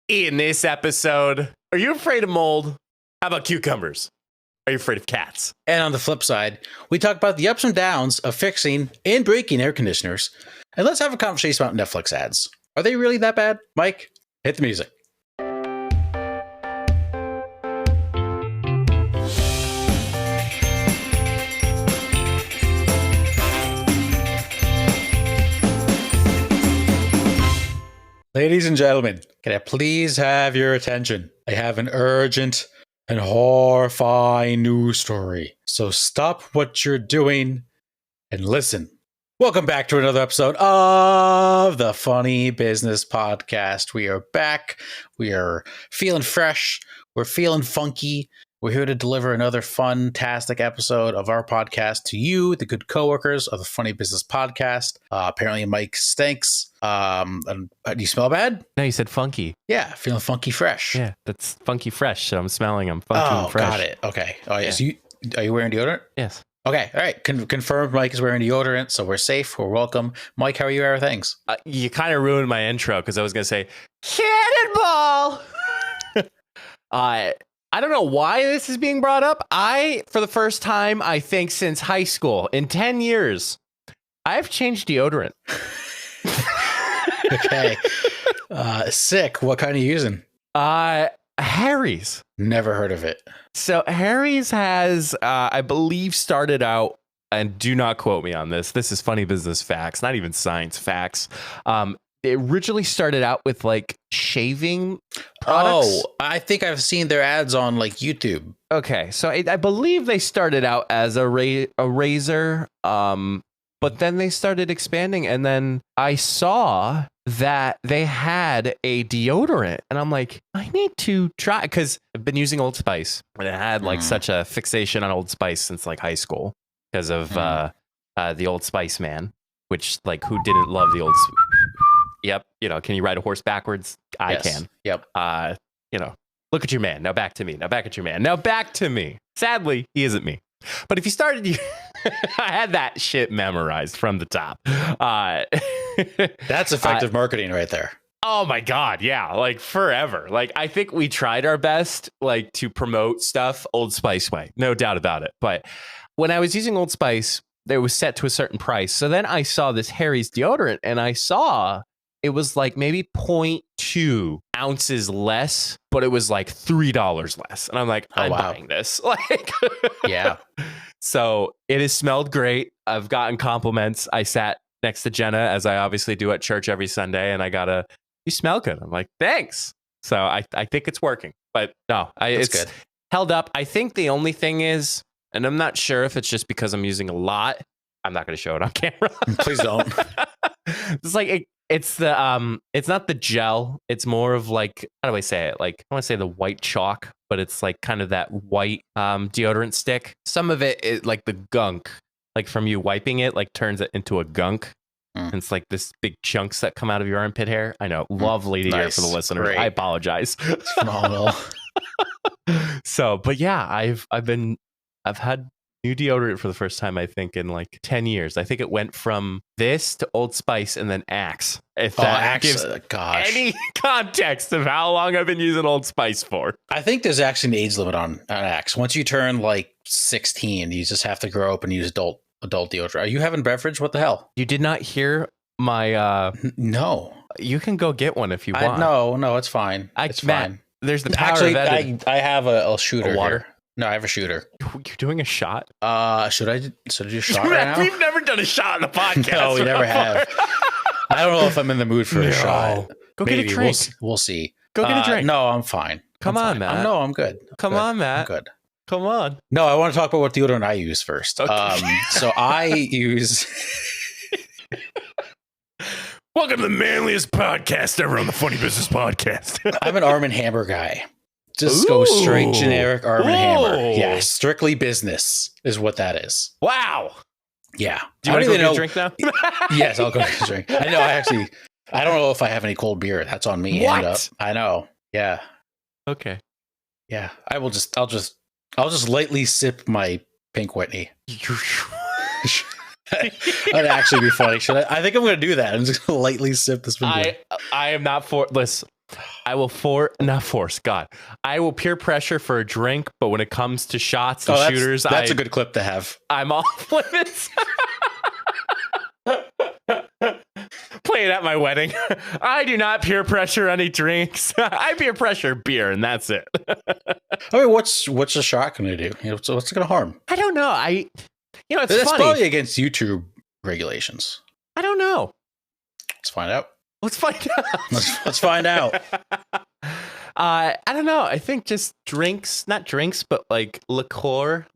In this episode, are you afraid of mold? How about cucumbers? Are you afraid of cats? And on the flip side, we talk about the ups and downs of fixing and breaking air conditioners. And let's have a conversation about Netflix ads. Are they really that bad? Mike, hit the music. Ladies and gentlemen, can I please have your attention? I have an urgent and horrifying news story. So stop what you're doing and listen. Welcome back to another episode of the Funny Business Podcast. We are back. We are feeling fresh. We're feeling funky. We're here to deliver another fantastic episode of our podcast to you, the good coworkers of the Funny Business Podcast. Apparently, Mike stinks. Do you smell bad? No, you said funky. Yeah, feeling funky fresh. Yeah, that's funky fresh. So I'm smelling them funky and fresh. Got it. Okay. Oh, yeah. So are you wearing deodorant? Yes. Okay. All right. Confirmed Mike is wearing deodorant, so we're safe. We're welcome. Mike, how are you? How are things? You kind of ruined my intro because I was going to say, cannonball! I don't know why this is being brought up. For the first time, I think since high school, in 10 years, I've changed deodorant. Okay. Sick. What kind are you using? Harry's. Never heard of it. So Harry's has, I believe, started out, and do not quote me on this. This is funny business facts, not even science facts. It originally started out with like shaving products. Oh, I think I've seen their ads on like YouTube. Okay, so I believe they started out as a razor, but then they started expanding, and then I saw that they had a deodorant, and I'm like, I need to try, because I've been using Old Spice, and I had like such a fixation on Old Spice since like high school because of the Old Spice man, which like who didn't love the Old Spice? Yep. Can you ride a horse backwards? I can. Yep. Look at your man. Now back to me. Now back at your man. Now back to me. Sadly, he isn't me. But if you started, I had that shit memorized from the top. That's effective marketing right there. Oh my God. Yeah. Like forever. Like I think we tried our best like to promote stuff Old Spice way. No doubt about it. But when I was using Old Spice, it was set to a certain price. So then I saw this Harry's deodorant, and I saw it was like maybe 0.2 ounces less, but it was like $3 less. And I'm like, I'm buying this. Like, yeah. So it has smelled great. I've gotten compliments. I sat next to Jenna, as I obviously do at church every Sunday, and I got you smell good. I'm like, thanks. So I think it's working, but no, it's good. Held up. I think the only thing is, and I'm not sure if it's just because I'm using a lot. I'm not going to show it on camera. Please don't. It's like, it's the it's not the gel. It's more of like, how do I say it? Like, I want to say the white chalk, but it's like kind of that white deodorant stick. Some of it is like the gunk, like from you wiping it, like turns it into a gunk. And it's like this big chunks that come out of your armpit hair. I know, lovely to hear for the listeners. Great. I apologize. It's phenomenal. So, but yeah, I've had new deodorant for the first time, I think, in like 10 years. I think it went from this to Old Spice and then Axe. If that gives any context of how long I've been using Old Spice for. I think there's actually an age limit on Axe. Once you turn like 16, you just have to grow up and use adult deodorant. Are you having beverage? What the hell? You did not hear my... No. You can go get one if you want. No, it's fine. It's fine. There's the power of editing. I have a shooter water. Here. No, I have a shooter. You're doing a shot? Should I do a shot right now? We've never done a shot on the podcast. No, we never have. I don't know if I'm in the mood for a shot. Go get a drink. We'll see. Go get a drink. No, I'm fine. Come on, Matt. No, I'm good. Come on, Matt. I'm good. Come on. No, I want to talk about what deodorant I use first. Okay. So I use... Welcome to the manliest podcast ever on the Funny Business Podcast. I'm an Arm & Hammer guy. Just go straight generic Arm & Hammer. Yeah, strictly business is what that is. Wow. Yeah. Do you want to go get a drink now? Yes, I'll go get a drink. I know. I don't know if I have any cold beer. That's on me. What? I know. Yeah. Okay. Yeah. I'll just lightly sip my Pink Whitney. That'd actually be funny. I think I'm going to do that. I'm just going to lightly sip this. I am not for this. I will not force, God. I will peer pressure for a drink, but when it comes to shots and shooters, that's a good clip to have. I'm off limits. Play it at my wedding. I do not peer pressure any drinks. I peer pressure beer, and that's it. I mean, what's a shot going to do? What's it going to harm? I don't know. It's That's funny. probably against YouTube regulations. I don't know. Let's find out. Let's find out. Let's find out. I don't know. I think just drinks, not drinks, but like liquor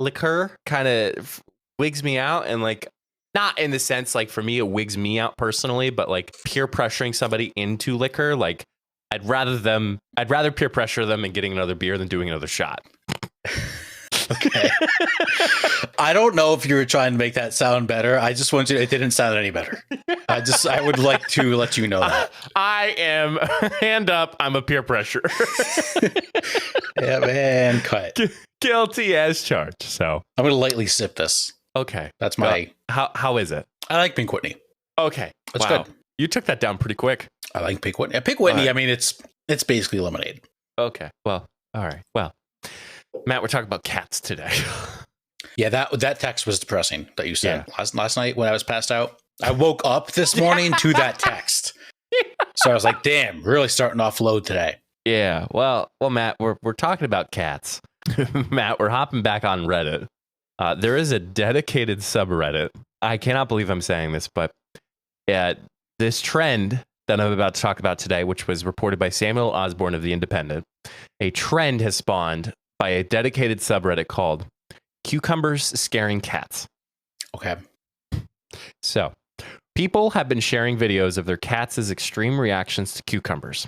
kind of wigs me out. And like, not in the sense like for me, it wigs me out personally, but like peer pressuring somebody into liquor. Like I'd rather peer pressure them and getting another beer than doing another shot. Okay. I don't know if you were trying to make that sound better. I just want you. It didn't sound any better. I would like to let you know that. I am hand up. I'm a peer pressure. Yeah, man. Cut. Guilty as charged. So I'm going to lightly sip this. Okay. That's my. How is it? I like Pink Whitney. Okay. That's good. good. You took that down pretty quick. I like Pink Whitney. Pink Whitney. Right. I mean, it's basically lemonade. Okay. Well. All right. Well, Matt, we're talking about cats today. Yeah, that text was depressing that you sent last night when I was passed out. I woke up this morning to that text. So I was like, damn, really starting off low today. Yeah. Well, Matt, we're talking about cats. Matt, we're hopping back on Reddit. There is a dedicated subreddit. I cannot believe I'm saying this, but this trend that I'm about to talk about today, which was reported by Samuel Osborne of The Independent, a trend has spawned by a dedicated subreddit called Cucumbers Scaring Cats. Okay. So, people have been sharing videos of their cats' extreme reactions to cucumbers.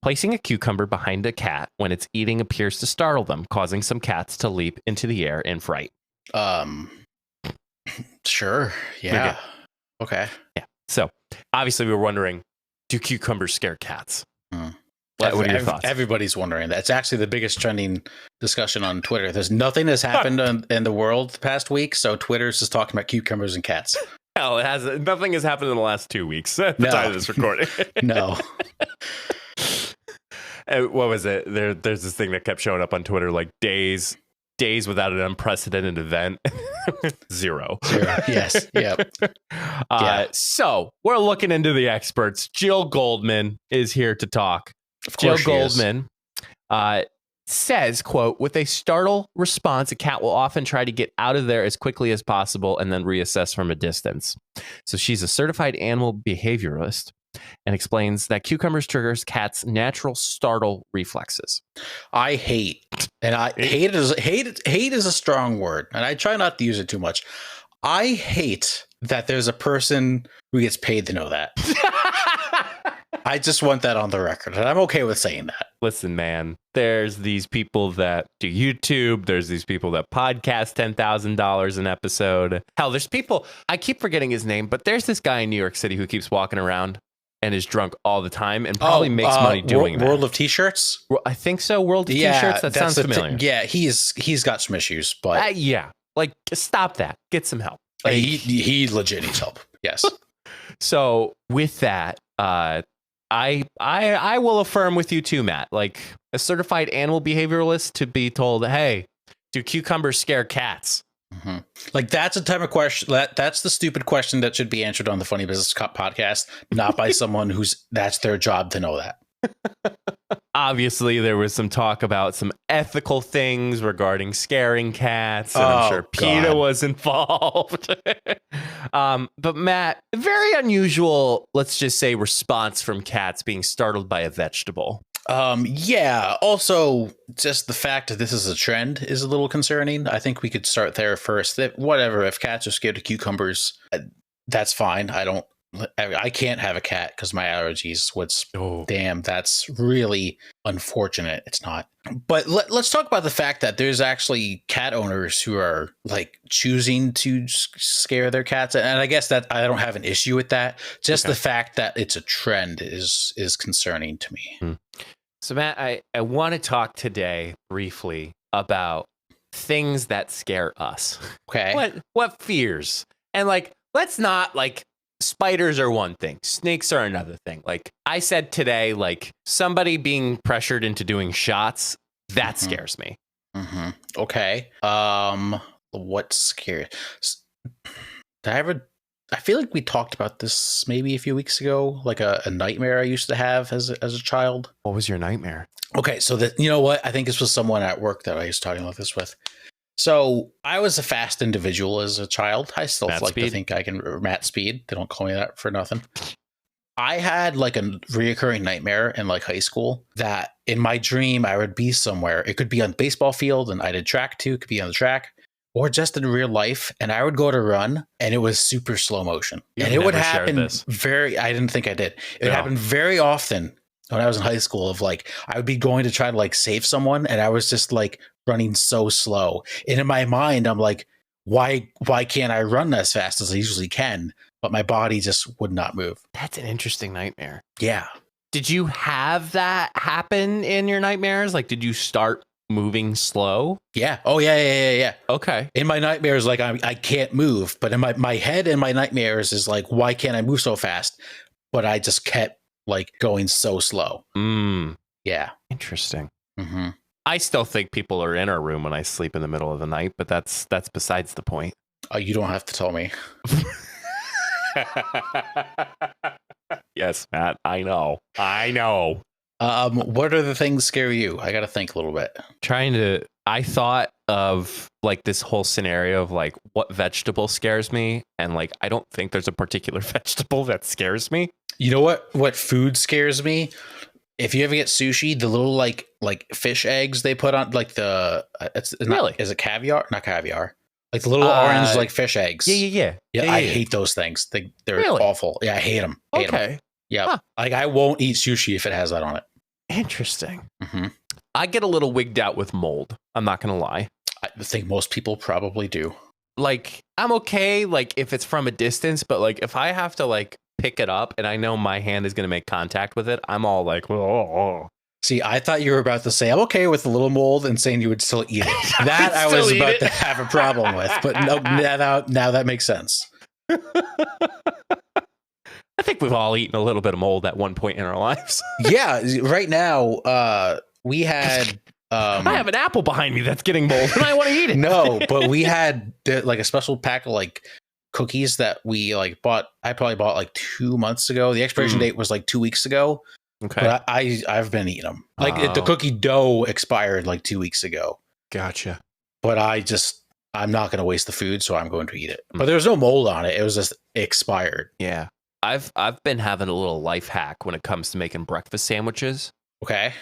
Placing a cucumber behind a cat when it's eating appears to startle them, causing some cats to leap into the air in fright. Sure. Yeah. Okay. Yeah. So, obviously, we were wondering, do cucumbers scare cats? What are your thoughts? Everybody's wondering. That's actually the biggest trending discussion on Twitter. There's nothing has happened in the world the past week, so Twitter's just talking about cucumbers and cats. Hell, nothing has happened in the last 2 weeks at the time of this recording. No. What was it? There's this thing that kept showing up on Twitter, like days without an unprecedented event. Zero. Yes. Yep. So we're looking into the experts. Jill Goldman is here to talk. Jill Goldman says, quote, with a startle response, a cat will often try to get out of there as quickly as possible and then reassess from a distance. So she's a certified animal behavioralist and explains that cucumbers triggers cats' natural startle reflexes. I hate, and hate is a strong word, and I try not to use it too much. I hate that there's a person who gets paid to know that. I just want that on the record, and I'm okay with saying that. Listen, man, there's these people that do YouTube. There's these people that podcast $10,000 an episode. Hell, there's people, I keep forgetting his name, but there's this guy in New York City who keeps walking around and is drunk all the time and probably makes money doing that. World of T-shirts? I think so. World of T-shirts? That sounds familiar. Yeah, he's got some issues, but... yeah, like, stop that. Get some help. Like, he legit needs help. Yes. So, with that, I will affirm with you too, Matt. Like a certified animal behavioralist to be told, hey, do cucumbers scare cats? Mm-hmm. Like that's a type of question that's the stupid question that should be answered on the Funny Business Cop podcast, not by someone that's their job to know that. Obviously, there was some talk about some ethical things regarding scaring cats, and I'm sure PETA was involved. But Matt, very unusual, let's just say, response from cats being startled by a vegetable. Yeah. Also, just the fact that this is a trend is a little concerning. I think we could start there first. Whatever, if cats are scared of cucumbers, that's fine. I can't have a cat because my allergies. Damn, that's really unfortunate. It's not. But let's talk about the fact that there's actually cat owners who are like choosing to scare their cats. And I guess that I don't have an issue with that. Just the fact that it's a trend is concerning to me. So Matt, I want to talk today briefly about things that scare us. Okay. What fears? And like, let's not like spiders are one thing. Snakes are another thing. Like I said today, like somebody being pressured into doing shots, that scares me. Mm-hmm. Okay. What scared? Did I ever? I feel like we talked about this maybe a few weeks ago, like a nightmare I used to have as a child. What was your nightmare? Okay, so that, you know what? I think this was someone at work that I was talking about this with. So I was a fast individual as a child. I still Matt like Speed? to think I can. Matt Speed. They don't call me that for nothing. I had like a reoccurring nightmare in like high school that in my dream I would be somewhere. It could be on the baseball field, and I did track too. It could be on the track, or just in real life. And I would go to run, and it was super slow motion. And it would happen I didn't think I did. It happened very often when I was in high school. Of like I would be going to try to like save someone, and I was just like running so slow. And in my mind, I'm like, why can't I run as fast as I usually can? But my body just would not move. That's an interesting nightmare. Yeah. Did you have that happen in your nightmares? Like, did you start moving slow? Yeah. Oh, yeah. Okay. In my nightmares, like I can't move. But in my head in my nightmares is like, why can't I move so fast? But I just kept like going so slow. Yeah. Interesting. Mm-hmm. I still think people are in our room when I sleep in the middle of the night, but that's besides the point. Oh, you don't have to tell me. Yes, Matt, I know. What are the things scare you? I got to think a little bit. I thought of like this whole scenario of like what vegetable scares me. And like, I don't think there's a particular vegetable that scares me. You know what food scares me? If you ever get sushi, the little like fish eggs they put on like is it caviar? Not caviar. Like the little orange like fish eggs. Yeah. I hate those things. They're awful. Yeah, I hate them. Okay. Yeah. Huh. Like I won't eat sushi if it has that on it. Interesting. Mm-hmm. I get a little wigged out with mold. I'm not going to lie. I think most people probably do. Like I'm okay. Like if it's from a distance, but like if I have to like pick it up and I know my hand is going to make contact with it, I'm all like, oh. See, I thought you were about to say I'm okay with a little mold and saying you would still eat it. That I was about to have a problem with, but no, now that makes sense. I think we've all eaten a little bit of mold at one point in our lives. Yeah, right now we had. I have an apple behind me that's getting mold, and I want to eat it. No, but we had like a special pack of like cookies that we like bought. I probably bought like 2 months ago. The expiration date was like 2 weeks ago. Okay. But I've been eating them. Like the cookie dough expired like 2 weeks ago. Gotcha. But I'm not going to waste the food, so I'm going to eat it. But there was no mold on it. It was just expired. Yeah. I've been having a little life hack when it comes to making breakfast sandwiches. Okay.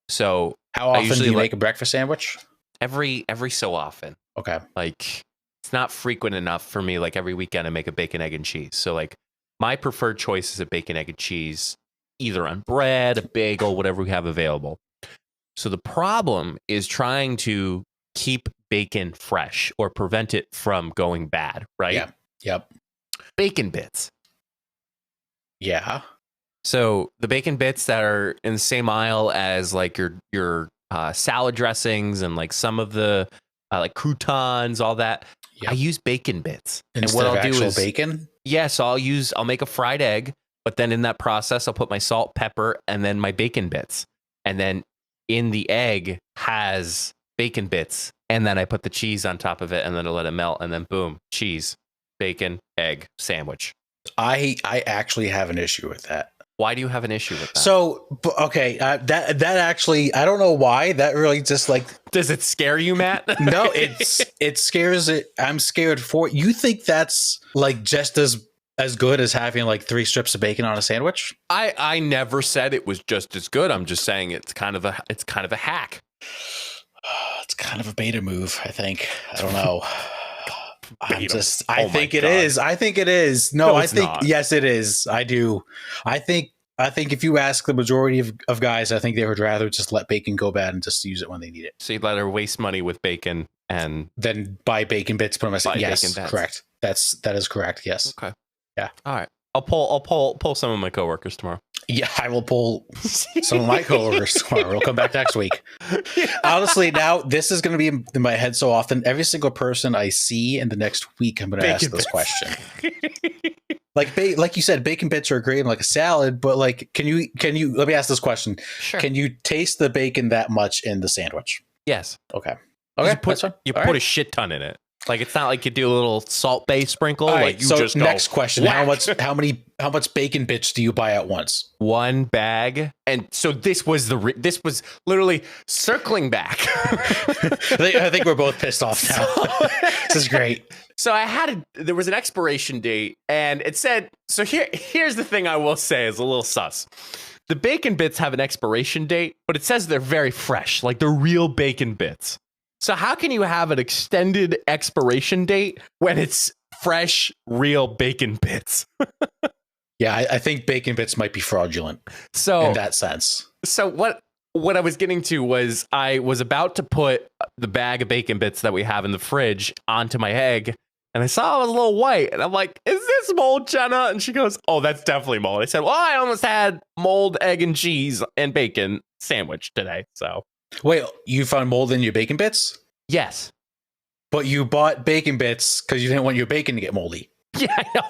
So how often do you make a breakfast sandwich? Every so often. Okay. Like it's not frequent enough for me. Like every weekend I make a bacon, egg, and cheese. So like my preferred choice is a bacon, egg, and cheese, either on bread, a bagel, whatever we have available. So the problem is trying to keep bacon fresh or prevent it from going bad, right? Yeah. Yep. Bacon bits. Yeah. So the bacon bits that are in the same aisle as like your salad dressings and like some of the like croutons, all that. Yep. I use bacon bits. Instead of actual bacon? Yeah, so I'll make a fried egg, but then in that process I'll put my salt, pepper, and then my bacon bits. And then in the egg has bacon bits, and then I put the cheese on top of it, and then I let it melt, and then boom, cheese, bacon, egg, sandwich. I actually have an issue with that. Why do you have an issue with that? So, okay, that actually, I don't know why. That really just like... Does it scare you, Matt? No, it scares it. I'm scared for it. You think that's like just as good as having like 3 strips of bacon on a sandwich? I never said it was just as good. I'm just saying it's kind of a hack. It's kind of a beta move, I think. I don't know. I think it is. No, I think not. Yes, it is. I do. I think if you ask the majority of guys, I think they would rather just let bacon go bad and just use it when they need it. So you'd rather waste money with bacon and then buy bacon bits, put them aside. Yes, correct. That is correct. Yes. Okay. Yeah. All right. I'll pull some of my coworkers tomorrow. Yeah, I will pull some of my coworkers tomorrow. We'll come back next week. Honestly, now this is going to be in my head so often. Every single person I see in the next week, I'm going to ask this question. like you said, bacon bits are great in like a salad, but like, can you? Let me ask this question: Sure. Can you taste the bacon that much in the sandwich? Yes. Okay. You Okay. put, a shit ton in it. Like it's not like you do a little salt base sprinkle. All Like right, you so just go, next question: whack. How much bacon bits do you buy at once? One bag, and so this was literally circling back. I think we're both pissed off now. This is great. So there was an expiration date, and it said. So here's the thing I will say is a little sus. The bacon bits have an expiration date, but it says they're very fresh, like they're real bacon bits. So how can you have an extended expiration date when it's fresh, real bacon bits? Yeah, I think bacon bits might be fraudulent. So in that sense. So what I was getting to was I was about to put the bag of bacon bits that we have in the fridge onto my egg, and I saw it was a little white, and I'm like, "Is this mold, Jenna?" And she goes, "Oh, that's definitely mold." I said, "Well, I almost had mold, egg, and cheese and bacon sandwich today." So wait, you found mold in your bacon bits? yes, but you bought bacon bits because you didn't want your bacon to get moldy. Yeah, I know.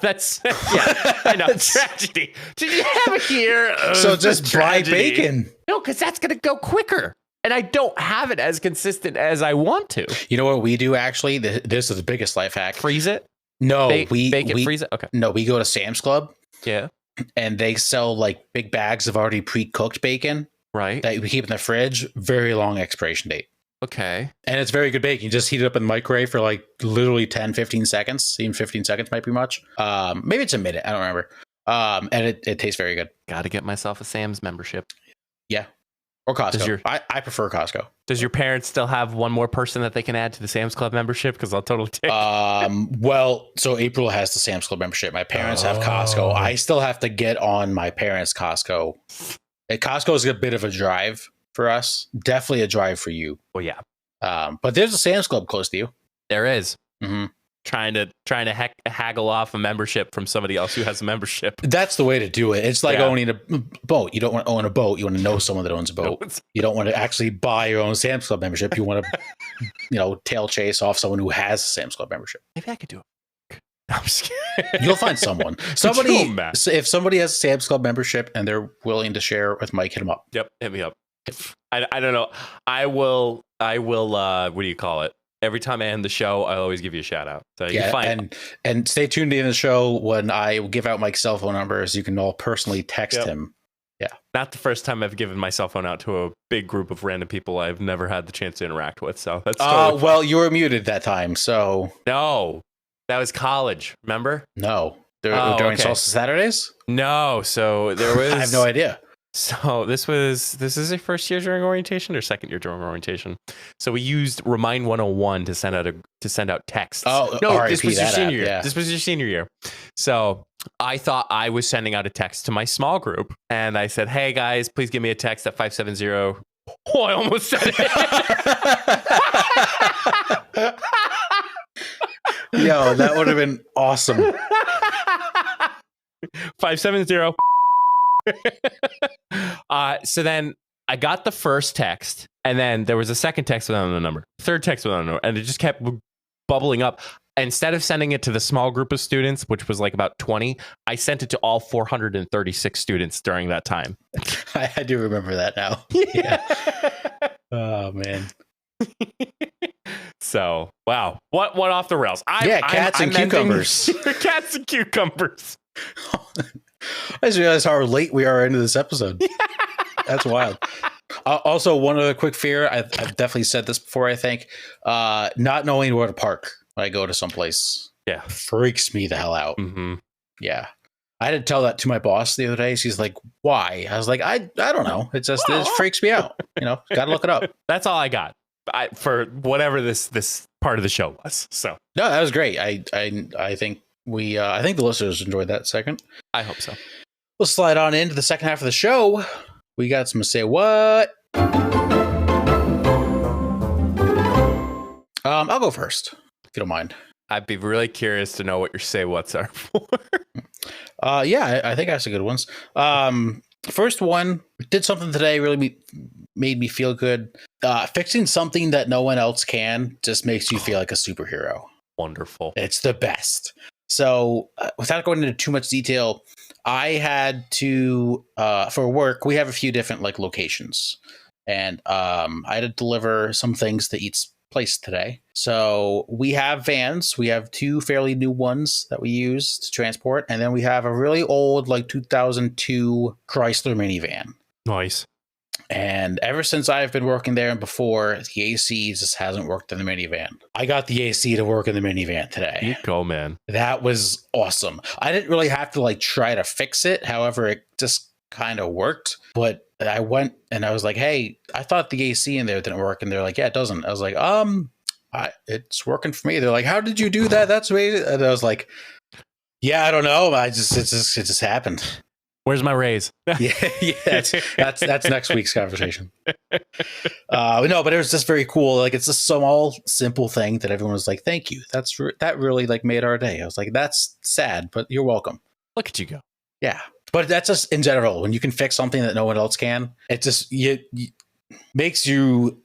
I know. Tragedy. Did you have it here? So just buy bacon. No, because that's going to go quicker. And I don't have it as consistent as I want to. You know what we do, actually? This is the biggest life hack. Freeze it? No, freeze it? Okay. No, we go to Sam's Club. Yeah. And they sell like big bags of already pre-cooked bacon. Right. That we keep in the fridge. Very long expiration date. Okay. And it's very good bacon. You just heat it up in the microwave for like literally 10, 15 seconds. Even 15 seconds might be much. Maybe it's a minute. I don't remember. And it tastes very good. Got to get myself a Sam's membership. Yeah. Or Costco. I prefer Costco. Does your parents still have one more person that they can add to the Sam's Club membership? Because I'll totally take. Well, so April has the Sam's Club membership. My parents have Costco. I still have to get on my parents' Costco. Costco is a bit of a drive for us. Definitely a drive for you. Well, yeah. But there's a Sam's Club close to you. There is. Mm-hmm. Trying to haggle off a membership from somebody else who has a membership. That's the way to do it. It's like owning a boat. You don't want to own a boat. You want to know someone that owns a boat. You don't want to actually buy your own Sam's Club membership. You want to, tail chase off someone who has a Sam's Club membership. Maybe I could do it. No, I'm just kidding. You'll find someone. If somebody has a Sam's Club membership and they're willing to share with Mike, hit him up. Yep, hit me up. I don't know. I will. What do you call it? Every time I end the show, I always give you a shout out. So you can find and stay tuned in the show when I give out Mike's cell phone numbers. You can all personally text him. Yeah. Not the first time I've given my cell phone out to a big group of random people I've never had the chance to interact with. So that's totally fine. Well, you were muted that time. So no, that was college. Remember? No. During Salsa Saturdays? No. So there was. I have no idea. So this is your first year during orientation or second year during orientation. So we used Remind 101 to send out texts. Oh, no, RIP, this was your senior year. Yeah. This was your senior year. So I thought I was sending out a text to my small group, and I said, "Hey guys, please give me a text at 570." Oh, I almost said it. Yo, that would have been awesome. 570. So then I got the first text, and then there was a second text without a number, third text without a number, and it just kept bubbling up. Instead of sending it to the small group of students, which was like about 20, I sent it to all 436 students during that time. I do remember that now. Yeah. Oh man. So wow, what off the rails? Cats and cucumbers. Cats and cucumbers. I just realized how late we are into this episode. That's wild. Also, one other quick fear. I've definitely said this before, I think. Not knowing where to park when I go to someplace. Yeah. Freaks me the hell out. Mm-hmm. Yeah. I had to tell that to my boss the other day. She's like, why? I was like, I don't know. It freaks me out. Got to look it up. That's all I got for whatever this part of the show was. So no, that was great. I think I think the listeners enjoyed that segment. I hope so. We'll slide on into the second half of the show. We got some Say What. I'll go first, if you don't mind. I'd be really curious to know what your Say What's are for. Yeah, I think I have some good ones. First one, did something today, really made me feel good. Fixing something that no one else can just makes you feel like a superhero. Wonderful. It's the best. So without going into too much detail, I had to for work. We have a few different like locations, and I had to deliver some things to each place today. So we have vans. We have two fairly new ones that we use to transport, and then we have a really old like 2002 Chrysler minivan. Nice. And ever since I've been working there and before, the AC just hasn't worked in the minivan. I got the AC to work in the minivan today. You go, man. That was awesome. I didn't really have to like try to fix it. However, it just kind of worked. But I went and I was like, hey, I thought the AC in there didn't work. And they're like, yeah, it doesn't. I was like, it's working for me. They're like, how did you do that? That's weird. And I was like, yeah, I don't know. It just happened. Where's my raise? yeah, that's next week's conversation. No, but it was just very cool. Like it's a small, simple thing that everyone was like, "Thank you." That really like made our day. I was like, "That's sad, but you're welcome." Look at you go. Yeah, but that's just in general. When you can fix something that no one else can, it just makes you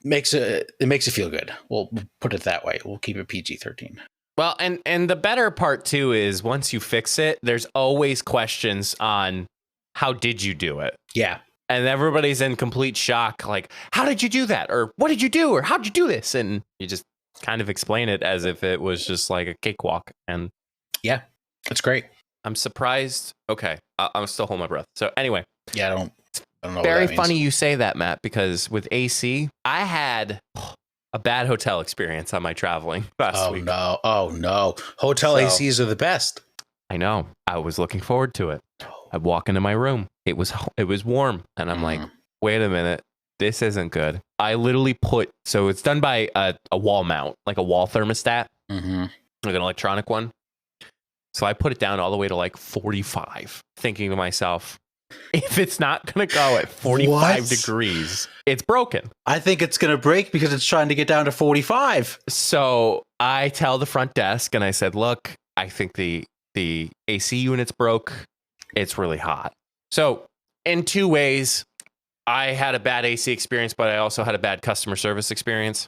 makes it makes you feel good. We'll put it that way. We'll keep it PG-13. Well, and the better part too is once you fix it, there's always questions on how did you do it? Yeah. And everybody's in complete shock, like, how did you do that? Or what did you do? Or how'd you do this? And you just kind of explain it as if it was just like a cakewalk. And yeah, that's great. I'm surprised. Okay, I'm still holding my breath. So anyway. Yeah, I don't know. Very funny you say that, Matt, because with AC, I had a bad hotel experience on my traveling last week. Oh no. Hotel ACs are the best. I know. I was looking forward to it. I walk into my room. It was warm. And I'm like, wait a minute. This isn't good. I literally so it's done by a wall mount, like a wall thermostat, like an electronic one. So I put it down all the way to like 45, thinking to myself, if it's not going to go at 45 degrees, it's broken. I think it's going to break because it's trying to get down to 45. So I tell the front desk and I said, look, I think the AC unit's broke. It's really hot. So in two ways, I had a bad AC experience, but I also had a bad customer service experience.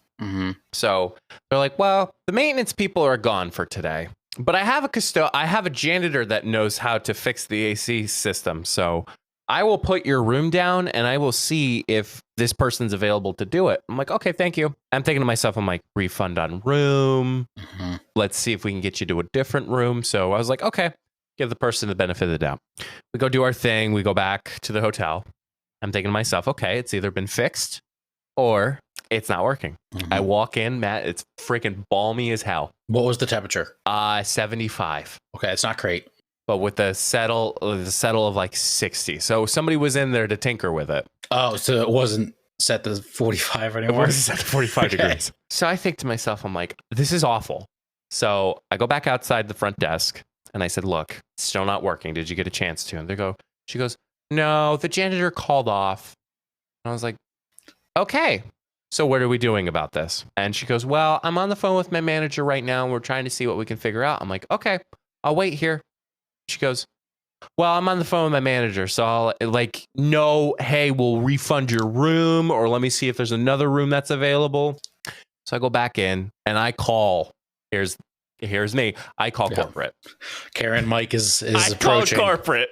So they're like, well, the maintenance people are gone for today. But I have a janitor that knows how to fix the AC system. So I will put your room down and I will see if this person's available to do it. I'm like, okay, thank you. I'm thinking to myself, I'm like, refund on room. Let's see if we can get you to a different room. So I was like, okay, give the person the benefit of the doubt. We go do our thing. We go back to the hotel. I'm thinking to myself, okay, it's either been fixed or it's not working. I walk in, Matt, it's freaking balmy as hell. What was the temperature? 75. Okay, it's not great. But with the settle of like 60. So somebody was in there to tinker with it. Oh, so it wasn't set to 45 anymore? It wasn't set to 45 degrees. So I think to myself, I'm like, this is awful. So I go back outside the front desk and I said, look, it's still not working. Did you get a chance to? And she goes, no, the janitor called off. And I was like, okay. So what are we doing about this? And she goes, well, I'm on the phone with my manager right now. And we're trying to see what we can figure out. I'm like, okay, I'll wait here. She goes, well, I'm on the phone with my manager. So I'll no, hey, we'll refund your room or let me see if there's another room that's available. So I go back in and I call. Here's me. I call corporate. Karen Mike is I approaching. Call corporate.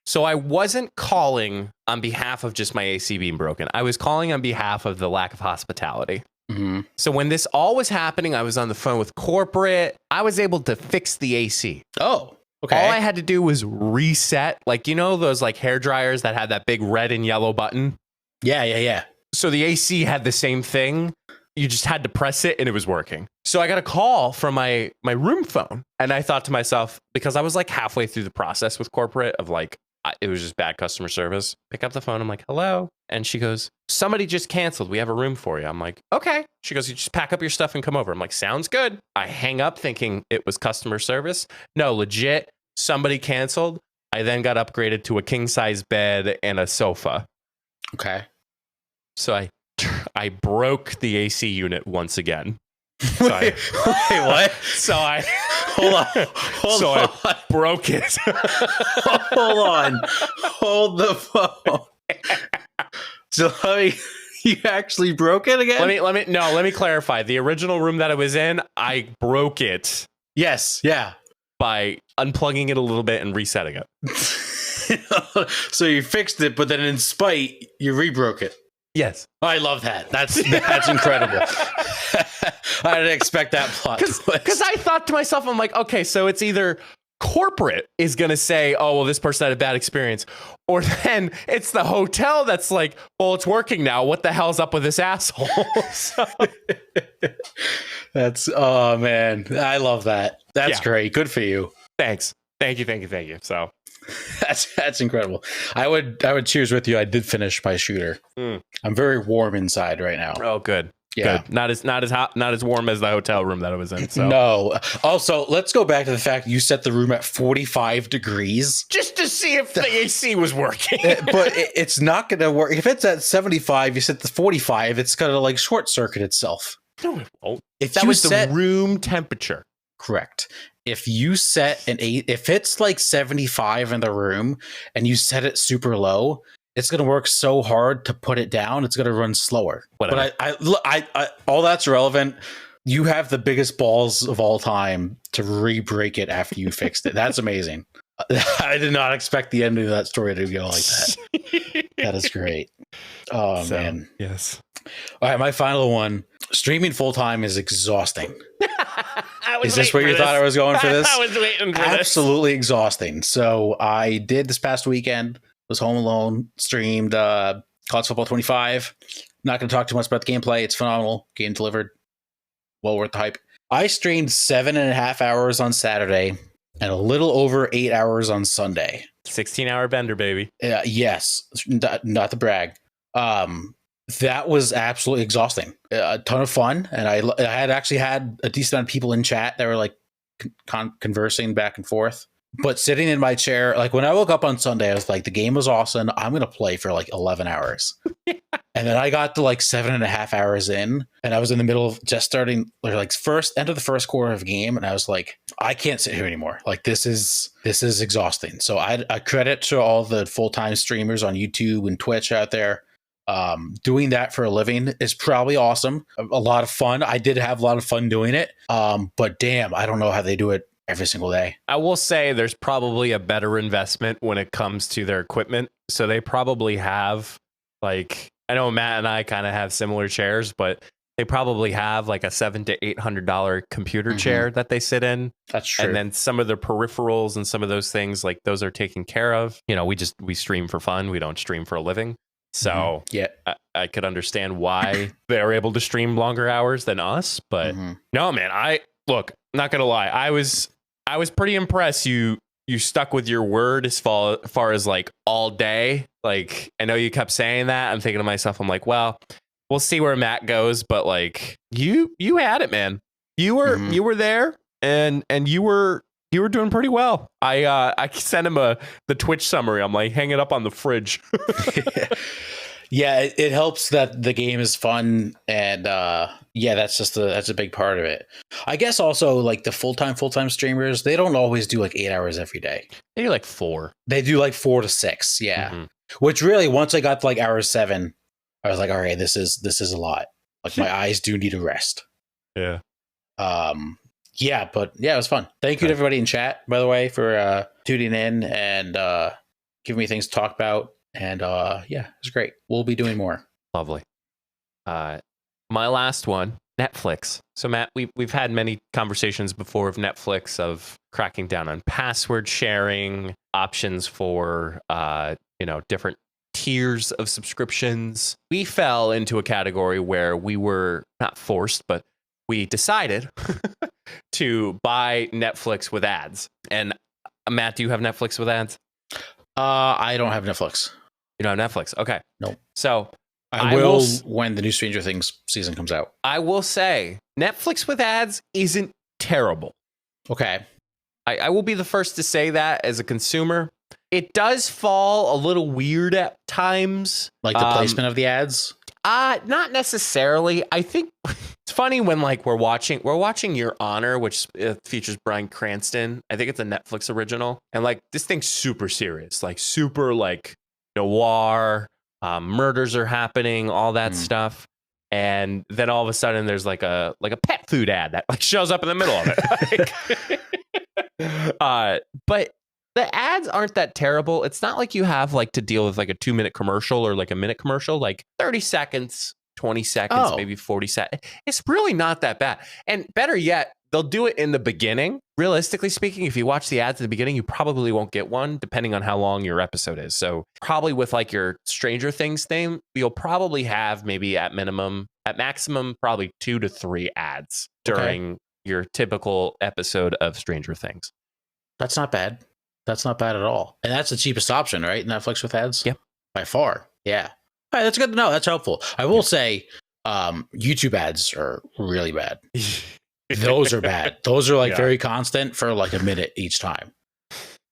So I wasn't calling on behalf of just my AC being broken. I was calling on behalf of the lack of hospitality. So when this all was happening, I was on the phone with corporate. I was able to fix the AC. Oh, okay. All I had to do was reset. Like, you know, those like hair dryers that had that big red and yellow button? Yeah. So the AC had the same thing. You just had to press it and it was working. So I got a call from my room phone. And I thought to myself, because I was like halfway through the process with corporate of like, it was just bad customer service. Pick up the phone. I'm like, hello. And she goes, somebody just canceled. We have a room for you. I'm like, okay. She goes, you just pack up your stuff and come over. I'm like, sounds good. I hang up thinking it was customer service. No, legit. Somebody canceled. I then got upgraded to a king size bed and a sofa. Okay. So I broke the AC unit once again. Wait, what? So I hold on. I broke it. Hold on. Hold the phone. So You actually broke it again? Let me clarify. The original room that I was in, I broke it Yes. Yeah. by unplugging it a little bit and resetting it. So you fixed it, but then in spite, you rebroke it. Yes. I love that. That's incredible. I didn't expect that plot twist. Because I thought to myself, I'm like, okay, so it's either corporate is going to say, oh, well, this person had a bad experience. Or then it's the hotel that's like, well, it's working now. What the hell's up with this asshole? So, That's, oh man, I love that. That's great. Good for you. thanks. Thank you. So That's incredible. I would cheers with you. I did finish my shooter. I'm very warm inside right now. oh, good. Yeah. Good. Not as hot, not as warm as the hotel room that I was in. So No. Also, let's go back to the fact you set the room at 45 degrees. just to see if the AC was working. But it's not going to work. If it's at 75, you set the 45, it's going to like short circuit itself. No, it won't. If That you was set the room temperature. correct. If you set an 8, if it's like 75 in the room and you set it super low, it's going to work so hard to put it down. It's going to run slower. Whatever. But I all that's irrelevant. You have the biggest balls of all time to re-break it after you fixed it. That's amazing. I did not expect the ending of that story to go like that. That is great. Oh, So, man. Yes. All right, my final one. Streaming full-time is exhausting. I was Is this where waiting you for thought I was going for this? I was waiting for Absolutely exhausting. So I did this past weekend, was home alone, streamed College Football 25. Not going to talk too much about the gameplay. It's phenomenal. Game delivered. Well worth the hype. I streamed 7.5 hours on Saturday and a little over 8 hours on Sunday. 16-hour bender, baby. Yes, not to brag. That was absolutely exhausting. A ton of fun, and I had actually had a decent amount of people in chat that were like conversing back and forth. But sitting in my chair, like when I woke up on Sunday, I was like, the game was awesome. I'm gonna play for like 11 hours. And then I got to like 7.5 hours in, and I was in the middle of just starting, like end of the first quarter of the game, and I was like, I can't sit here anymore. Like this is exhausting. So I credit to all the full-time streamers on YouTube and Twitch out there. Doing that for a living is probably awesome. A lot of fun. I did have a lot of fun doing it. But damn, I don't know how they do it every single day. I will say there's probably a better investment when it comes to their equipment. So they probably have, like, I know Matt and I kind of have similar chairs, but they probably have like a $700 to $800 computer chair that they sit in. That's true. And then some of the peripherals and some of those things, like those are taken care of. You know, we stream for fun. We don't stream for a living. So yeah, I could understand why they're able to stream longer hours than us. But no, man, look, not going to lie. I was pretty impressed. You stuck with your word as far as like all day. Like, I know you kept saying that. I'm thinking to myself, I'm like, well, we'll see where Matt goes. But like you had it, man. You were there and you were doing pretty well. I sent him the Twitch summary. I'm like, hang it up on the fridge. Yeah, it helps that the game is fun, and that's a big part of it. I guess also like the full-time streamers, they don't always do like 8 hours every day. They do like 4. They do like 4 to 6, yeah. Which really, once I got to like hour 7, I was like, all right, this is a lot. Like my eyes do need a rest. Yeah. Yeah, but yeah, it was fun. Thank you to everybody in chat, by the way, for tuning in and giving me things to talk about. And yeah, it was great. We'll be doing more. Lovely. My last one, Netflix. So Matt, we've had many conversations before of Netflix, of cracking down on password sharing, options for different tiers of subscriptions. We fell into a category where we were not forced, but we decided to buy Netflix with ads. And Matt, do you have Netflix with ads? I don't have Netflix. You don't have Netflix? Okay. Nope. So I will when the new Stranger Things season comes out. I will say Netflix with ads isn't terrible. Okay. I will be the first to say that as a consumer. It does fall a little weird at times. Like the placement of the ads? Not necessarily. I think it's funny when like we're watching Your Honor, which features Bryan Cranston. I think it's a Netflix original. And like this thing's super serious, like super like noir, murders are happening, all that stuff. And then all of a sudden there's like a pet food ad that like shows up in the middle of it. But the ads aren't that terrible. It's not like you have like to deal with like a 2-minute commercial or like a minute commercial, like 30 seconds, 20 seconds, maybe 40 seconds. It's really not that bad. And better yet, they'll do it in the beginning. Realistically speaking, if you watch the ads at the beginning, you probably won't get one depending on how long your episode is. So probably with like your Stranger Things thing, you'll probably have maybe at maximum, probably 2 to 3 ads during your typical episode of Stranger Things. That's not bad. That's not bad at all. And that's the cheapest option, right? Netflix with ads? Yep. By far. Yeah. All right, that's good to know. That's helpful. I will say YouTube ads are really bad. Those are bad. Those are like very constant for like a minute each time.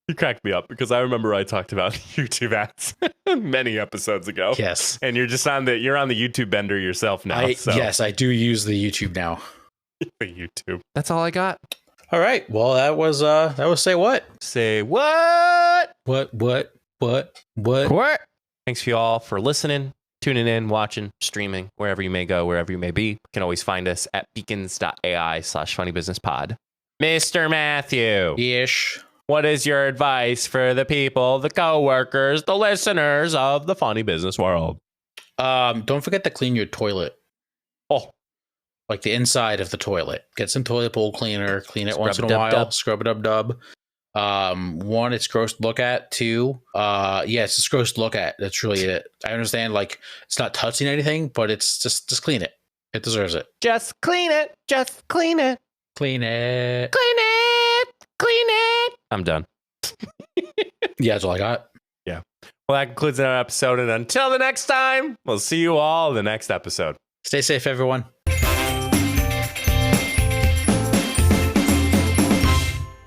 You cracked me up because I remember I talked about YouTube ads many episodes ago. Yes. And you're just on the YouTube bender yourself now. Yes, I do use the YouTube now. YouTube. That's all I got. All right. Well, that was Say What? Say what? What? Thanks for you all for listening, tuning in, watching, streaming, wherever you may go, wherever you may be. You can always find us at beacons.ai/funnybusinesspod. Mr. Matthew. Ish. What is your advice for the people, the coworkers, the listeners of the funny business world? Don't forget to clean your toilet. Oh. Like the inside of the toilet. Get some toilet bowl cleaner, clean it once in a while, scrub it up. 1, it's gross to look at. 2, it's just gross to look at. That's really it. I understand, like, it's not touching anything, but it's just clean it. It deserves it. Just clean it. Just clean it. Clean it. Clean it. Clean it. I'm done. Yeah, that's all I got. Yeah. Well, that concludes our episode. And until the next time, we'll see you all in the next episode. Stay safe, everyone.